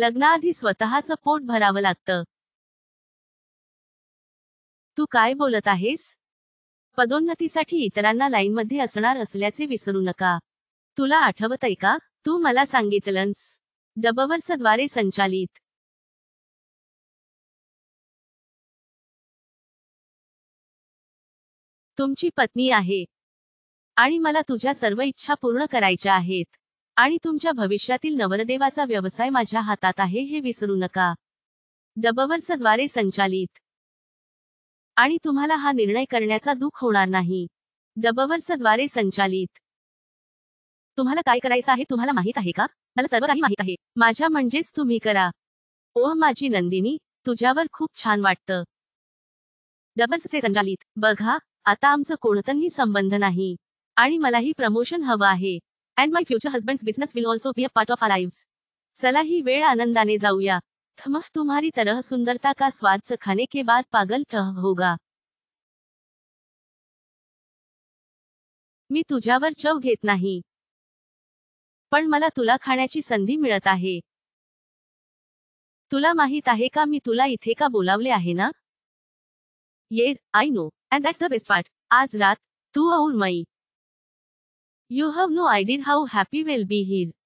लग्नाआधी स्वतःचं पोट भरावं लागतं. तू काय बोलत आहेस? पदोन्नतीसाठी इतरांना लाईनमध्ये असणार असल्याचे विसरू नका. तुला आठवतंय का? तू मला सांगितलंस. डबवर्सद्वारे संचालित. तुमची पत्नी आहे. आणि मला तुझ्या सर्व इच्छा पूर्ण करायच्या आहेत. आणि तुमच्या भविष्यातील नवरदेवाचा व्यवसाय माझ्या हातात आहे हे विसरू नका. डबवर्सद्वारे संचालित. आणि तुम्हाला हा निर्णय करण्याचा दुःख होणार नाही. डबवर्सद्वारे संचालित. तुम्हाला काय करायचं आहे तुम्हाला माहित आहे का? मला सर्व काही माहित आहे. माझ्या म्हणजेच तुम्ही करा. ओह माझी नंदिनी, तुझ्यावर खूप छान वाटतं. डबवर्सचे संचालित. बघा, आता आमचं कोणतंही संबंध नाही. आणि मलाही प्रमोशन हवं आहे. And my future husband's business will also be a part of our lives. चला ही वेळ आनंदाने जाऊया. थमफ तुम्हारी तरह सुंदरता का स्वाद खाने के बाद पागल होगा. मी तुझ्यावर चव घेत नाही. पण मला तुला खाण्याची संधी मिळत आहे. तुला माहित आहे का मी तुला इथे का बोलावले आहे ना? Yeah, I know, and that's the best part. आज रात, तू और मैं. You have no idea how happy we'll be here.